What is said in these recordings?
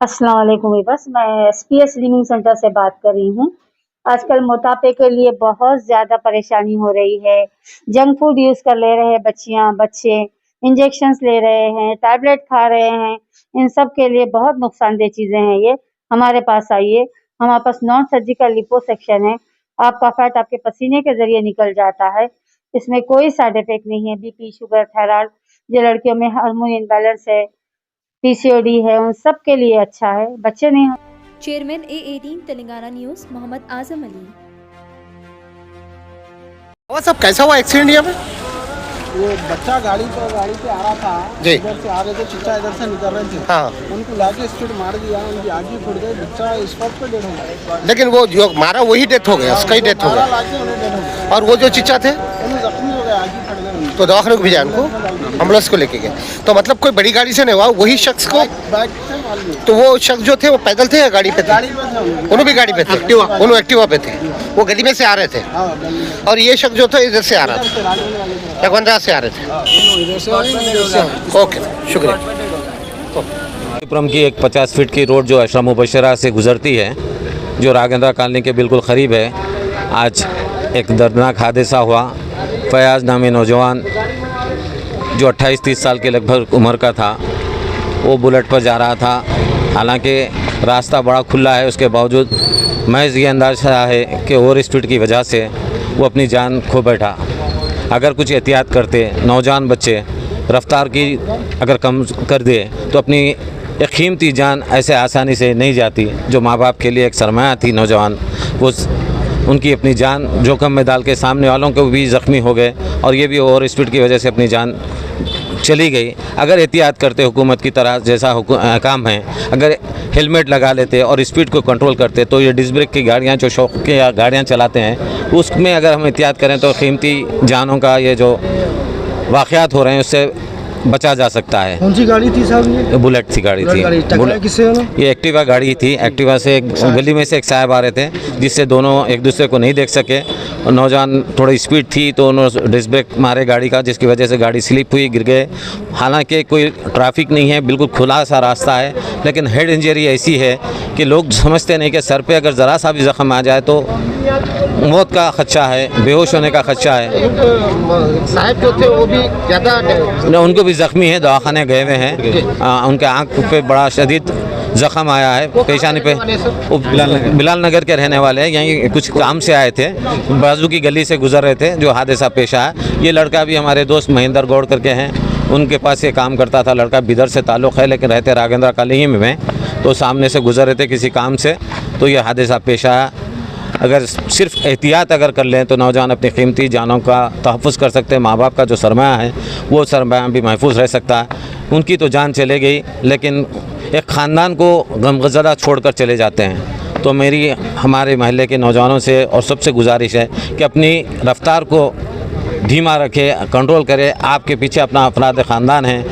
अस्सलाम वालेकुम वीवर्स, मैं एसपीएस लिविंग सेंटर से बात कर रही हूँ। आजकल मोटापे के लिए बहुत ज़्यादा परेशानी हो रही है। जंक फूड यूज़ कर ले रहे हैं बच्चे, इंजेक्शंस ले रहे हैं, टैबलेट खा रहे हैं। इन सब के लिए बहुत नुकसानदेह चीज़ें हैं ये। हमारे पास आइए, हमारे पास नॉन सर्जिकल लिपोसक्शन है। आपका फैट आपके पसीने के ज़रिए निकल जाता है। इसमें कोई साइड इफ़ेक्ट नहीं है। बीपी, शुगर, थायराइड, जो लड़कियों में हार्मोन इम्बैलेंस है, पीसीओडी है, उन सब के लिए अच्छा है। बच्चे नहीं। Chairman A18 Telangana news Mohammad Azam Ali. और सब कैसा हुआ एक्सीडेंट यहाँ पे? वो बच्चा गाड़ी पे आ रहा था, इधर से आ रहे थे, चीचा इधर से निकल रहे थे। हाँ। उनको लाके स्पीड मार दिया, उनकी आग ही फूट गई, बच्चा स्पॉट पे डेड हो गया। लेकिन वो जो मारा वही डेथ हो गया, उसका ही डेथ हो गया। लाके उन्हें डेड हो गया। और वो जो चीचा थे उन्हें जख्मी हो गया, आग ही फट गई। तो दवाखाने को भेजा उनको, एम्बुलेंस को लेके गए। तो मतलब कोई बड़ी गाड़ी से नहीं हुआ, वही शख्स को। बाइक से मार दिया। तो वो शख्स जो थे वो पैदल थे या गाड़ी पे थे? गाड़ी पे थे उन्होंने भी गाड़ी पे थे, उन्होंने एक्टिवा पे थे। वो गली में से आ रहे थे। हाँ, गली में। और ये शख्स जो था इधर से आ रहा था, राजन वाले थे। चकवंजा से आ रहे थे। ओके, शुक्रिया। पुरम की एक 50 फीट की रोड जो अशरफ मुबशरा से गुजरती है, जो रागेंद्रा कॉलोनी के बिल्कुल क़रीब है, आज एक दर्दनाक हादसा हुआ। फयाज़ नामी नौजवान जो 28-30 साल के लगभग उम्र का था, वो बुलेट पर जा रहा था। हालांकि रास्ता बड़ा खुला है, उसके बावजूद महज ये अंदाज़ा है कि ओवर स्पीड की वजह से वो अपनी जान खो बैठा। अगर कुछ एहतियात करते, नौजवान बच्चे रफ्तार की अगर कम कर दे तो अपनी एक कीमती जान ऐसे आसानी से नहीं जाती। जो माँ बाप के लिए एक सरमाया थी नौजवान, वो उनकी अपनी जान जोखम में डाल के सामने वालों को भी ज़ख्मी हो गए, और ये भी ओवर स्पीड की वजह से अपनी जान चली गई। अगर एहतियात करते हुकूमत की तरह जैसा काम है, अगर हेलमेट लगा लेते और स्पीड को कंट्रोल करते, तो ये डिस्क ब्रेक की गाड़ियाँ जो शौक की गाड़ियाँ चलाते हैं, उसमें अगर हम एहतियात करें तो कीमती जानों का ये जो वाक़यात हो रहे हैं उससे बचा जा सकता है। कौन सी गाड़ी थी साहब? ये बुलेट थी गाड़ी थी। किससे? ये एक्टिवा गाड़ी थी। एक्टिवा से एक गली में से एक साहब आ रहे थे, जिससे दोनों एक दूसरे को नहीं देख सके। और नौजवान थोड़ी स्पीड थी तो उन्होंने डिस्क ब्रेक मारे गाड़ी का, जिसकी वजह से गाड़ी स्लिप हुई, गिर गए। हालांकि कोई ट्रैफिक नहीं है, बिल्कुल खुला सा रास्ता है, लेकिन हेड इंजरी ऐसी है कि लोग समझते नहीं कि सर पे अगर ज़रा सा भी ज़ख्म आ जाए तो मौत का खदशा है, बेहोश होने का खदशा है। साहब जो थे वो भी ज़्यादा, उनको भी ज़ख्मी है, दवाखाने गए हुए हैं। उनके आँख पे बड़ा शदीद ज़ख्म आया है, पेशानी पे। वो बिलाल नगर के रहने वाले हैं, यहीं कुछ काम से आए थे, बाजू की गली से गुजर रहे थे, जो हादसा पेश आया। ये लड़का भी हमारे दोस्त महेंद्र गौड़ करके हैं, उनके पास ये काम करता था लड़का। बिदर से ताल्लुक़ है, लेकिन रहते रागेंद्रा कॉलोनी में। तो सामने से गुजर रहे थे किसी काम से, तो ये हादसा पेश आया। अगर सिर्फ एहतियात अगर कर लें तो नौजवान अपनी कीमती जानों का तहफ़्फ़ुज़ कर सकते हैं। माँ बाप का जो सरमाया है वो सरमाया भी महफूज रह सकता है। उनकी तो जान चले गई, लेकिन एक ख़ानदान को गमगज़दा छोड़कर चले जाते हैं। तो मेरी हमारे महल्ले के नौजवानों से और सबसे गुजारिश है कि अपनी रफ़्तार को धीमा रखें, कंट्रोल करें। आपके पीछे अपना अफराद ख़ानदान है,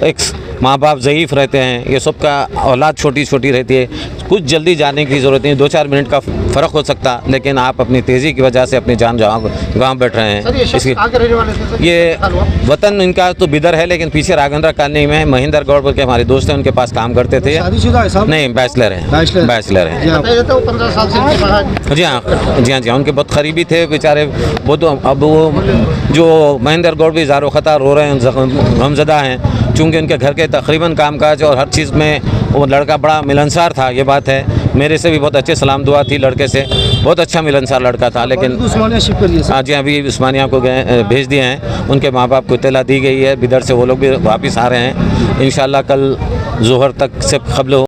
एक माँ बाप ज़ईफ़ रहते हैं, ये सब का औलाद छोटी छोटी रहती है। कुछ जल्दी जाने की ज़रूरत नहीं, 2-4 मिनट का फ़र्क हो सकता, लेकिन आप अपनी तेज़ी की वजह से अपनी जान गंवा बैठ रहे हैं। इसकी ये वतन इनका तो बिदर है, लेकिन पीछे रागेंद्रा कॉलोनी में महेंद्र गौड़ बोल के हमारे दोस्त हैं, उनके पास काम करते थे। शादीशुदा है साहब? नहीं, बैचलर हैं। बैचलर हैं। जी हाँ, उनके बहुत करीबी थे बेचारे वो। तो अब वो जो महेंद्र गौड़ भी ज़ारो ख़ता रो रहे हैं, गमज़दा हैं, चूँकि उनके घर के तकरीबन कामकाज और हर चीज़ में वो लड़का बड़ा मिलनसार था। ये बात है, मेरे से भी बहुत अच्छे सलाम दुआ थी लड़के से, बहुत अच्छा मिलनसार लड़का था। लेकिन हाँ जी, अभी उस्मानिया को गए, भेज दिए हैं। उनके माँ बाप को इत्तला दी गई है, बिदर से वो लोग भी वापस आ रहे हैं। इंशाअल्लाह कल ज़ोहर तक से क़ब्ल